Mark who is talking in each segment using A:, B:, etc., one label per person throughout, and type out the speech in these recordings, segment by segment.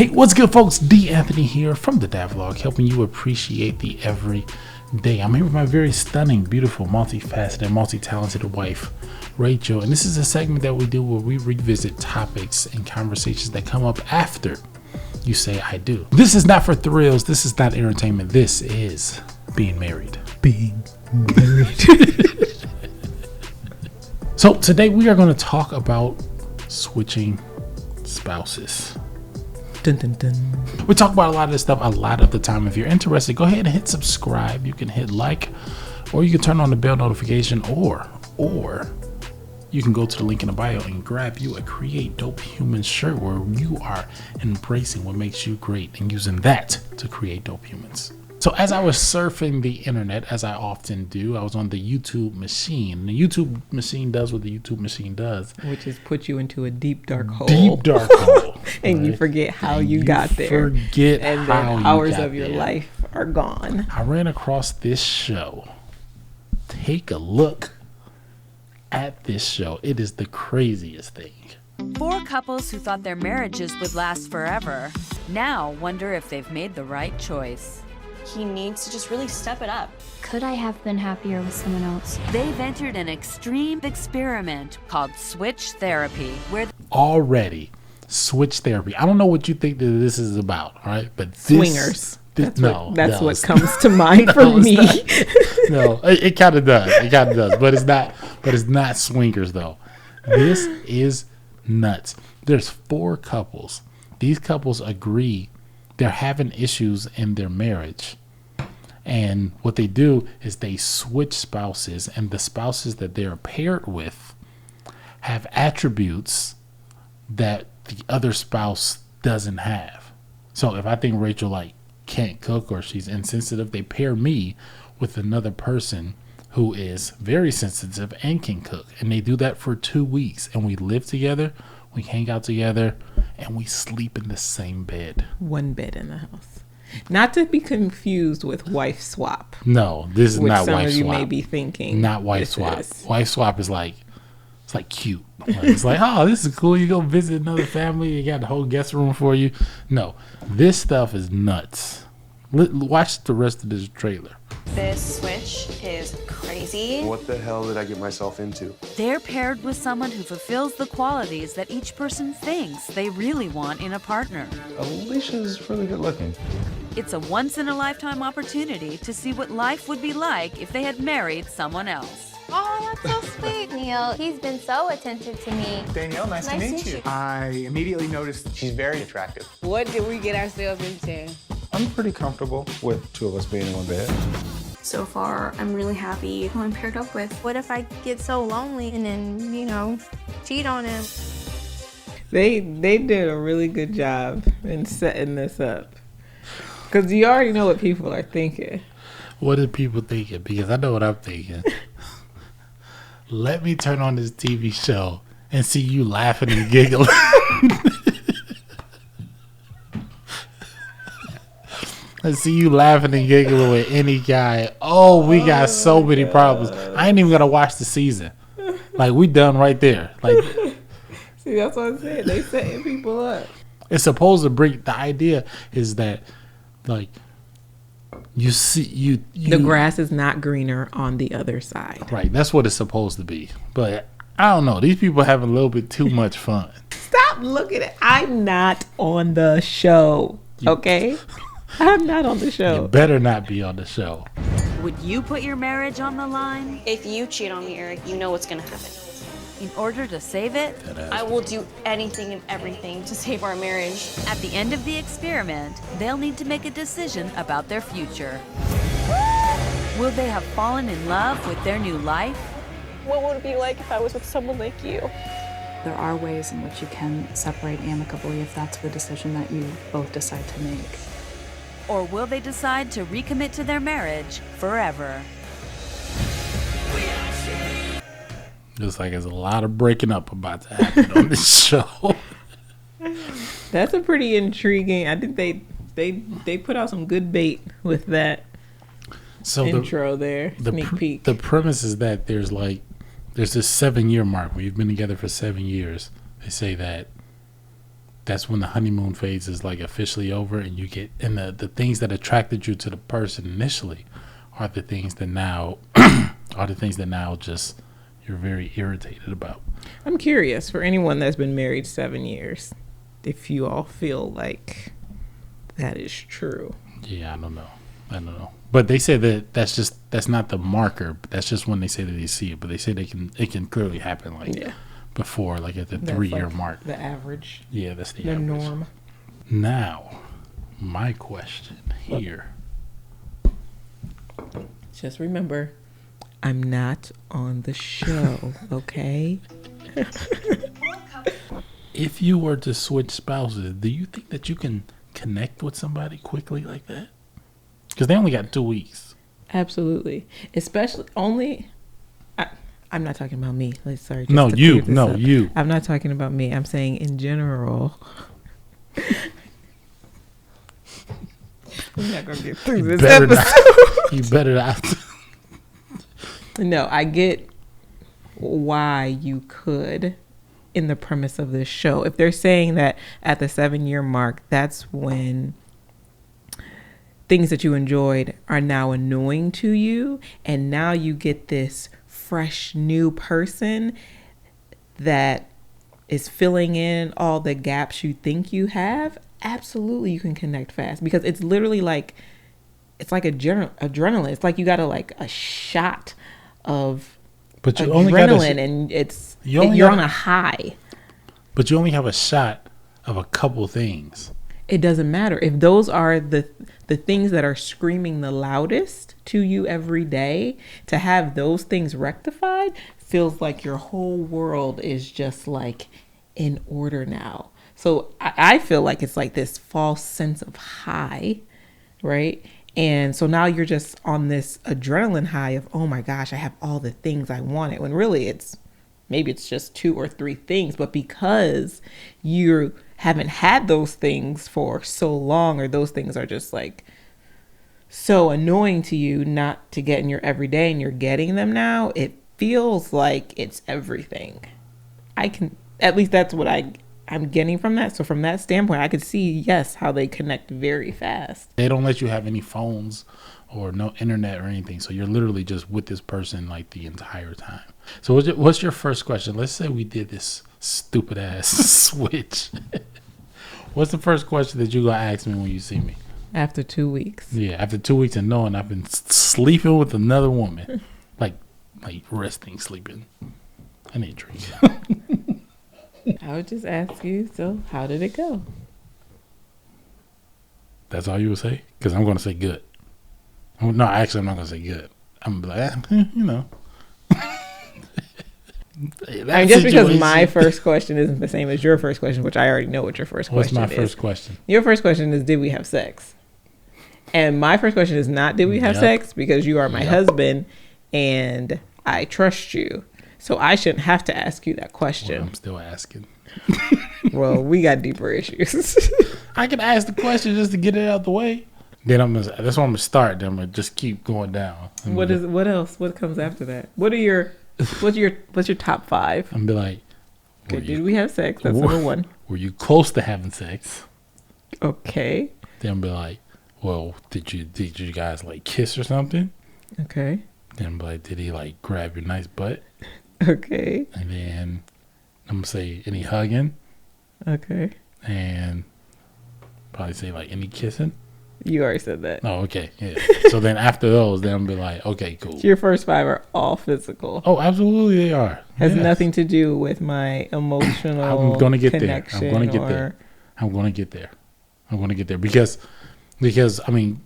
A: Hey, what's good, folks? D. Anthony here from the Dad Vlog, helping you appreciate the everyday. I'm here with my very stunning, beautiful, multifaceted, multi-talented wife, Rachel, and this is a segment that we do where we revisit topics and conversations that come up after you say I do. This is not for thrills. This is not entertainment. This is being married. Being married. So today we are going to talk about switching spouses.
B: Dun, dun, dun.
A: We talk about a lot of this stuff a lot of the time. If you're interested, go ahead and hit subscribe. You can hit like, or you can turn on the bell notification, or you can go to the link in the bio and grab you a Create Dope Humans shirt where you are embracing what makes you great and using that to create dope humans. So as I was surfing the internet, as I often do, I was on the YouTube machine. The YouTube machine does what the YouTube machine does.
B: Which is put you into a deep, dark hole.
A: Deep, dark hole.
B: And
A: right?
B: you forget how you got there.
A: Forget
B: and
A: how
B: then
A: you
B: hours
A: got
B: of your
A: there.
B: life are gone.
A: I ran across this show. Take a look at this show. It is the craziest thing.
C: 4 couples who thought their marriages would last forever now wonder if they've made the right choice.
D: He needs to just really step it up.
E: Could I have been happier with someone else?
C: They've entered an extreme experiment called switch therapy, where
A: Already, switch therapy. I don't know what you think that this is about, all right? But this,
B: Swingers.
A: That's
B: what comes to mind for me.
A: No, it kind of does. It kind of does, but it's not. But it's not swingers though. This is nuts. There's 4 couples. These couples agree they're having issues in their marriage, and what they do is they switch spouses, and the spouses that they're paired with have attributes that the other spouse doesn't have. So if I think Rachel like can't cook or she's insensitive, they pair me with another person who is very sensitive and can cook, and they do that for 2 weeks, and we live together, we hang out together, and we sleep in the same bed.
B: One bed in the house. Not to be confused with wife swap.
A: No, this is
B: which
A: not
B: some
A: wife
B: of you
A: swap.
B: may be thinking.
A: Not wife
B: this
A: swap.
B: is.
A: Wife swap is like, it's like cute. Like, it's like, oh, this is cool. You go visit another family. You got the whole guest room for you. No, this stuff is nuts. Watch the rest of this trailer.
D: This switch is crazy.
F: What the hell did I get myself into?
C: they're paired with someone who fulfills the qualities that each person thinks they really want in a partner.
F: Alicia's really good looking.
C: It's a once-in-a-lifetime opportunity to see what life would be like if they had married someone else.
E: Oh, that's so sweet, Neil. He's been so attentive to me.
G: Danielle, nice to meet you. I immediately noticed she's very attractive.
H: What did we get ourselves into?
F: I'm pretty comfortable with 2 of us being in one bed.
D: So far, I'm really happy who I'm paired up with.
I: What if I get so lonely and then, cheat on him?
B: They did a really good job in setting this up. Because you already know what people are thinking.
A: What are people thinking? Because I know what I'm thinking. Let me turn on this TV show and see you laughing and giggling. I see you laughing and giggling with any guy. Oh, we got so many problems. I ain't even gonna watch the season. Like, we done right there. Like,
B: See, that's what I'm saying. They setting people up.
A: it's supposed to bring. The idea is that, like, you see you
B: The grass is not greener on the other side.
A: right. That's what it's supposed to be. But I don't know. These people have a little bit too much fun.
B: Stop looking at. I'm not on the show. Okay, I'm not on the
A: You
B: show.
A: better not be on the show.
C: Would you put your marriage on the line
D: If you cheat on me, Eric, you know what's gonna happen.
C: in order to save it?
D: I will do anything and everything to save our marriage.
C: At the end of the experiment, they'll need to make a decision about their future. Will they have fallen in love with their new life?
D: What would it be like if I was with someone like you?
J: There are ways in which you can separate amicably if that's the decision that you both decide to make.
C: Or will they decide to recommit to their marriage forever?
A: Looks like there's a lot of breaking up about to happen on this show.
B: That's a pretty intriguing. I think they put out some good bait with that
A: So
B: intro there. Sneak peek.
A: The premise is that there's this 7-year mark where you've been together for 7 years. They say that that's when the honeymoon phase is like officially over, and you get, and the things that attracted you to the person initially are the things that now just you're very irritated about.
B: I'm curious for anyone that's been married 7 years, if you all feel like that is true.
A: Yeah, I don't know. But they say that that's not the marker. But that's just when they say that they see it. But they say it can clearly happen before, like at the 3-year mark.
B: The average.
A: Yeah, that's the
B: average.
A: norm. Now, my question here.
B: Just remember, I'm not on the show, okay?
A: If you were to switch spouses, do you think that you can connect with somebody quickly like that? Because they only got 2 weeks.
B: Absolutely. Especially only... I'm not talking about me. Sorry.
A: No, you. No, you.
B: I'm not talking about me. I'm saying in general. We're not going to get through this episode.
A: You better not.
B: No, I get why you could in the premise of this show. If they're saying that at the 7-year mark, that's when things that you enjoyed are now annoying to you, and now you get this fresh new person that is filling in all the gaps you think you have, absolutely you can connect fast, because it's literally like, it's like adrenaline. It's like you got a shot of
A: but you
B: adrenaline, and you're on a high.
A: But you only have a shot of a couple things.
B: It doesn't matter if those are the things that are screaming the loudest to you every day. To have those things rectified feels like your whole world is just like in order now. So I feel like it's like this false sense of high, right? And so now you're just on this adrenaline high of, oh my gosh, I have all the things I wanted, when really maybe it's just 2 or 3 things, but because you haven't had those things for so long, or those things are just like so annoying to you not to get in your everyday, and you're getting them now, it feels like it's everything. At least that's what I'm getting from that. So from that standpoint, I could see, yes, how they connect very fast.
A: They don't let you have any phones or no internet or anything. So you're literally just with this person like the entire time. So what's your first question? Let's say we did this stupid ass switch. What's the first question that you gonna ask me when you see me?
B: After 2 weeks.
A: Yeah, after 2 weeks and knowing I've been sleeping with another woman. like resting, sleeping. I need a drink.
B: I would just ask you, so how did it go?
A: That's all you would say? Because I'm going to say good. No, actually, I'm not going to say good. I'm like, you know.
B: Just because my first question isn't the same as your first question, which I already know what your first question is.
A: What's my first question?
B: Your first question is, did we have sex? And my first question is not, did we have sex? Because you are my husband and I trust you. So I shouldn't have to ask you that question.
A: Well, I'm still asking.
B: Well, we got deeper issues.
A: I can ask the question just to get it out the way. Then that's where I'm gonna start. Then I'm gonna just keep going down.
B: What else? What comes after that? What's your top 5?
A: I'm be like,
B: okay, did we have sex? That's number 1.
A: Were you close to having sex?
B: Okay.
A: Then I'm be like, well, did you guys like kiss or something?
B: Okay.
A: Then I'm like, did he like grab your nice butt?
B: Okay.
A: And then I'm gonna say, any hugging?
B: Okay.
A: And probably say like, any kissing?
B: You already said that.
A: Oh, okay. Yeah. So then after those, then I'm be like, okay, cool.
B: Your first 5 are all physical.
A: Oh, absolutely they are.
B: Has nothing to do with my emotional
A: I'm gonna get there.
B: I'm gonna get
A: there because I mean,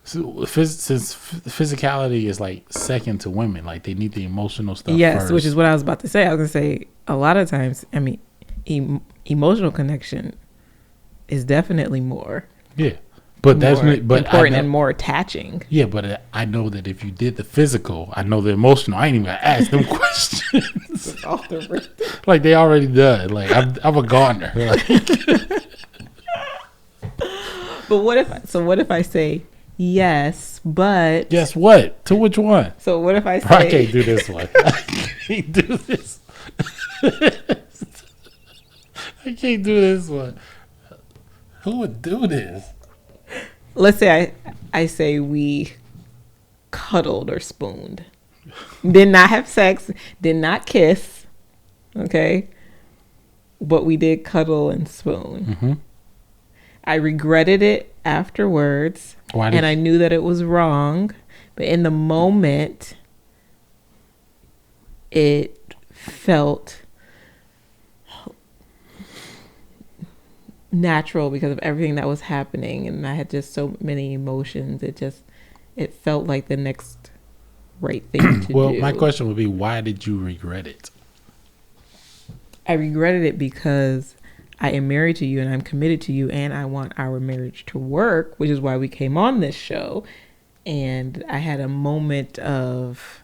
A: since physicality is like second to women, like they need the emotional stuff.
B: Yes,
A: first.
B: which is what I was about to say. I was gonna say a lot of times, I mean, emotional connection is definitely more.
A: Yeah, but that's
B: important and more attaching.
A: Yeah, but I know that if you did the physical, I know the emotional. I ain't even gonna ask them questions. Like they already done. Like I'm a gardener. Like.
B: But what if I say yes, but
A: guess what? To which one?
B: So what if I say
A: I can't do this one. I can't do this. I can't do this one. Who would do this?
B: Let's say I say we cuddled or spooned. Did not have sex, did not kiss, okay? But we did cuddle and spoon.
A: Mm-hmm.
B: I regretted it afterwards, and I knew that it was wrong. But in the moment, it felt natural because of everything that was happening, and I had just so many emotions. It felt like the next right thing to do.
A: Well, my question would be, why did you regret it?
B: I regretted it because I am married to you and I'm committed to you and I want our marriage to work, which is why we came on this show. And I had a moment of,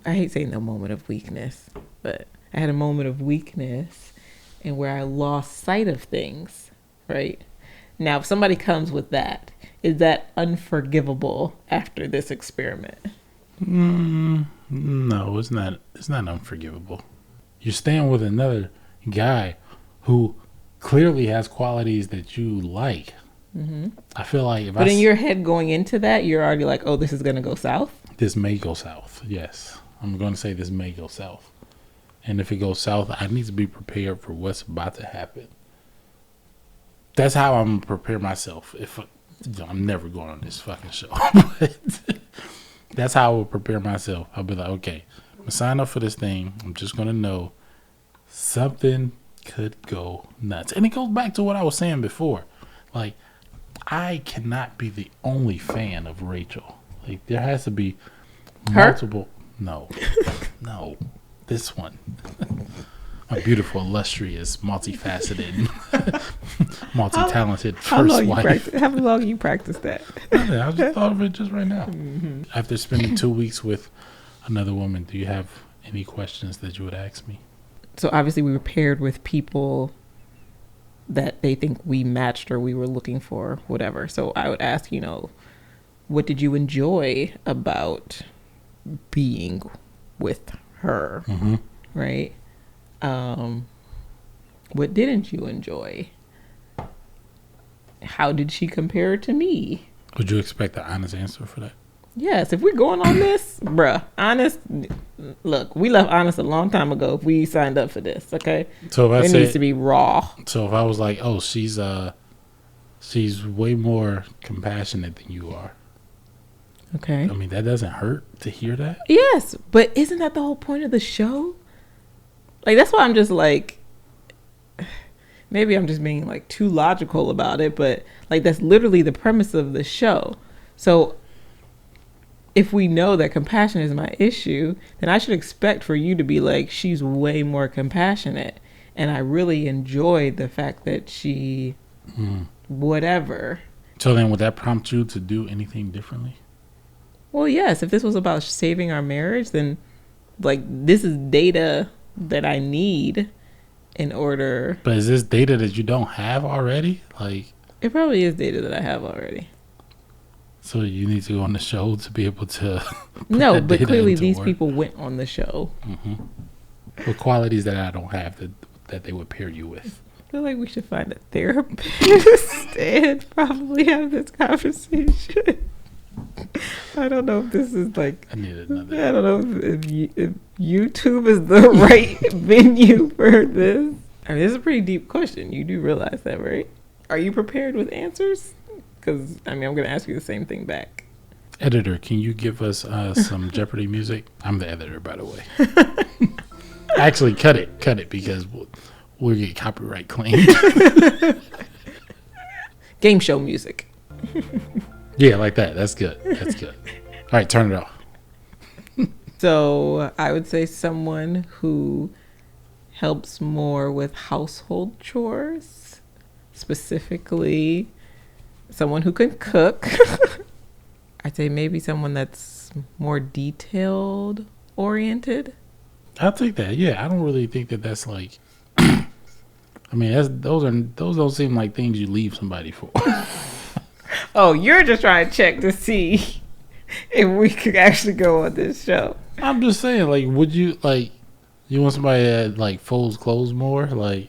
B: I hate saying the moment of weakness, but I had a moment of weakness and where I lost sight of things, right? Now, if somebody comes with that, is that unforgivable after this experiment?
A: No, it's not. It's not unforgivable. You're staying with another guy who clearly has qualities that you like. Mm-hmm. I feel like
B: but in your head going into that, you're already like, oh, this is going to go south?
A: This may go south, yes. I'm going to say this may go south. And if it goes south, I need to be prepared for what's about to happen. That's how I'm going to prepare myself. I'm never going on this fucking show. That's how I will prepare myself. I'll be like, okay, I'm going to sign up for this thing. I'm just going to know something could go nuts. And it goes back to what I was saying before. Like, I cannot be the only fan of Rachel. Like, there has to be multiple. No. No. This one. My beautiful, illustrious, multifaceted, multi-talented first wife.
B: How long you practiced that?
A: I just thought of it just right now. Mm-hmm. After spending 2 weeks with another woman, do you have any questions that you would ask me?
B: So obviously we were paired with people that they think we matched or we were looking for, whatever. So I would ask, what did you enjoy about being with her? Mm-hmm. Right? What didn't you enjoy? How did she compare to me?
A: Would you expect an honest answer for that?
B: Yes, if we're going on this, bruh, honest, look, we left honest a long time ago if we signed up for this, okay?
A: So if
B: it needs to be raw.
A: So if I was like, oh, she's way more compassionate than you are.
B: Okay.
A: I mean, that doesn't hurt to hear that?
B: Yes, but isn't that the whole point of the show? Like, that's why I'm just like, maybe I'm just being like too logical about it, but like that's literally the premise of the show. So if we know that compassion is my issue, then I should expect for you to be like, she's way more compassionate. And I really enjoyed the fact that she, whatever.
A: So then would that prompt you to do anything differently?
B: Well, yes. If this was about saving our marriage, then like this is data that I need in order.
A: But is this data that you don't have already? Like,
B: it probably is data that I have already.
A: So you need to go on the show to be able to.
B: No, but clearly these people went on the show.
A: Mm-hmm. With qualities that I don't have that they would pair you with.
B: I feel like we should find a therapist and probably have this conversation. I don't know if this is like.
A: I need another.
B: I don't know if YouTube is the right venue for this. I mean, this is a pretty deep question. You do realize that, right? Are you prepared with answers? Because, I mean, I'm going to ask you the same thing back.
A: Editor, can you give us some Jeopardy music? I'm the editor, by the way. Actually, cut it because we'll get copyright claimed.
B: Game show music.
A: Yeah, like that. That's good. That's good. All right, turn it off.
B: So I would say someone who helps more with household chores, specifically someone who can cook. I'd say maybe someone that's more detailed oriented.
A: I'll take that. Yeah, I don't really think that's like. I mean, those don't seem like things you leave somebody for.
B: Oh, you're just trying to check to see if we could actually go on this show.
A: I'm just saying, like, would you like? You want somebody that like folds clothes more? Like,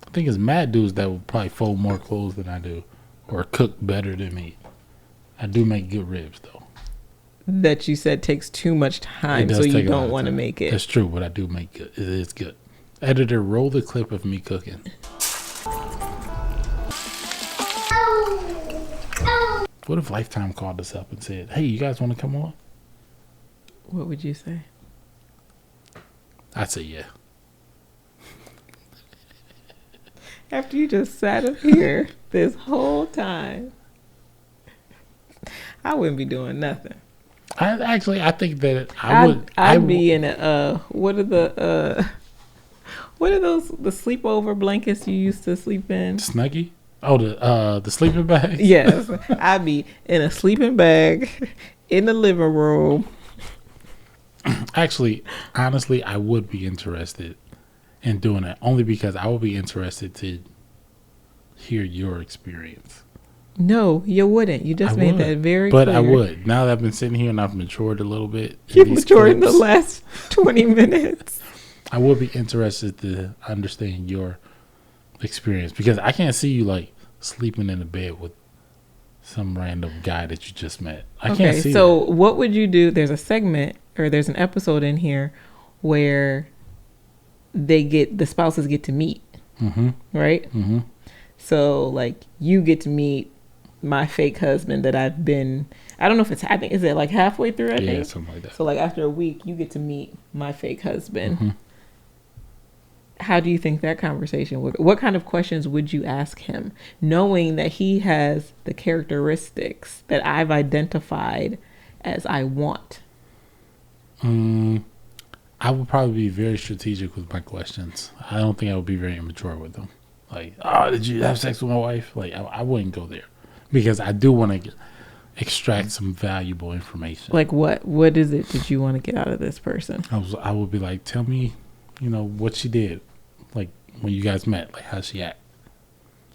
A: I think it's mad dudes that will probably fold more clothes than I do, or cook better than me. I do make good ribs though.
B: That you said takes too much time, so you don't want to make it.
A: That's true, but I do make good. It is good. Editor, roll the clip of me cooking. What if Lifetime called us up and said, "Hey, you guys want to come on?"
B: What would you say?
A: I'd say yeah.
B: After you just sat up here this whole time, I wouldn't be doing nothing.
A: I think that
B: I'd be in a what are those the sleepover blankets you used to sleep in?
A: Snuggie? Oh, the sleeping bag?
B: Yes. I'd be in a sleeping bag in the living room.
A: Actually, honestly, I would be interested in doing it only because I would be interested to hear your experience.
B: No, you wouldn't. You just made that very
A: clear.
B: But
A: I would. Now that I've been sitting here and I've matured a little bit.
B: You've matured in the last 20 minutes.
A: I would be interested to understand your experience because I can't see you like sleeping in a bed with some random guy that you just met. I can't see
B: so
A: that.
B: What would you do? There's a segment or there's an episode in here where the spouses get to meet, right? Mm-hmm. So like you get to meet my fake husband that I've been, I don't know if I think, is it like halfway through? I think.
A: Yeah, something like that.
B: So like after a week, you get to meet my fake husband. Mm-hmm. How do you think that conversation would, what kind of questions would you ask him, knowing that he has the characteristics that I've identified as I want?
A: I would probably be very strategic with my questions. I don't think I would be very immature with them. Like, oh, did you have sex with my wife? Like, I wouldn't go there because I do want to extract some valuable information.
B: Like what? What is it that you want to get out of this person?
A: I would be like, tell me, what she did, like when you guys met, like how she act.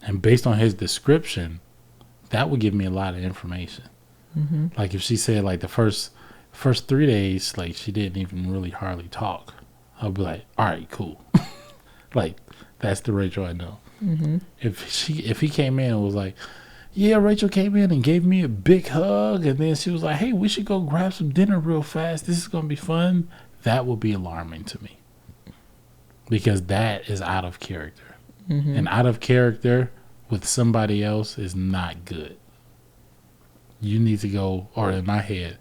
A: And based on his description, that would give me a lot of information. Mm-hmm. Like if she said like the first 3 days, like she didn't even really hardly talk, I'll be like, all right, cool. Like that's the Rachel I know. Mm-hmm. If he came in and was like, yeah, Rachel came in and gave me a big hug, and then she was like, hey, we should go grab some dinner real fast. This is gonna be fun. That would be alarming to me because that is out of character, and out of character with somebody else is not good. You need to go, or in my head,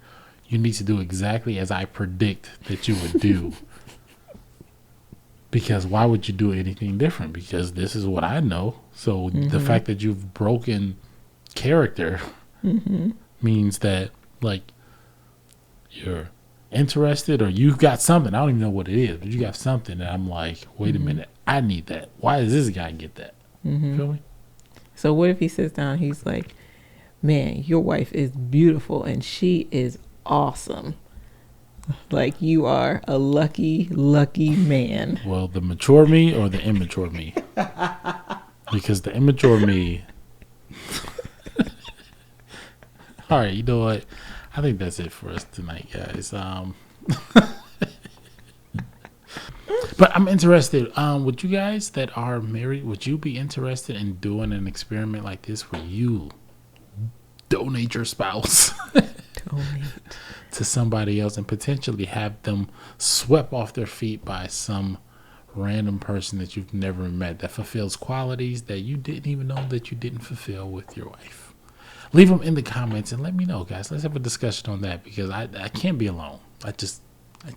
A: you need to do exactly as I predict that you would do. Because why would you do anything different? Because this is what I know. So the fact that you've broken character means that like you're interested or you've got something. I don't even know what it is, but you got something that I'm like, wait a minute, I need that. Why does this guy get that? Feel me?
B: So what if he sits down, he's like, man, your wife is beautiful and she is awesome. Like you are a lucky, lucky man.
A: Well, the mature me or the immature me? Because the immature me. All right, you know what? I think that's it for us tonight, guys. But I'm interested. Would you guys that are married, would you be interested in doing an experiment like this where you donate your spouse to somebody else and potentially have them swept off their feet by some random person that you've never met that fulfills qualities that you didn't even know that you didn't fulfill with your wife? Leave them in the comments and let me know, guys. Let's have a discussion on that because I can't be alone. I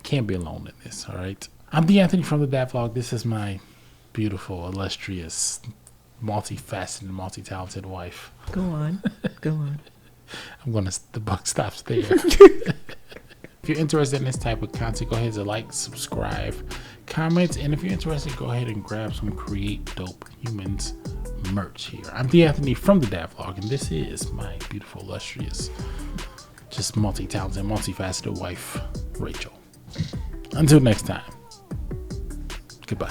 A: can't be alone in this. All right. I'm the Anthony from the Dad Vlog. This is my beautiful, illustrious, multifaceted, multi-talented wife.
B: Go on.
A: The buck stops there. If you're interested in this type of content, go ahead and like, subscribe, comment, and if you're interested, go ahead and grab some Create Dope Humans merch here. I'm the Anthony from the Dad Vlog, and this is my beautiful, illustrious, just multi-talented, multifaceted wife, Rachel. Until next time, goodbye.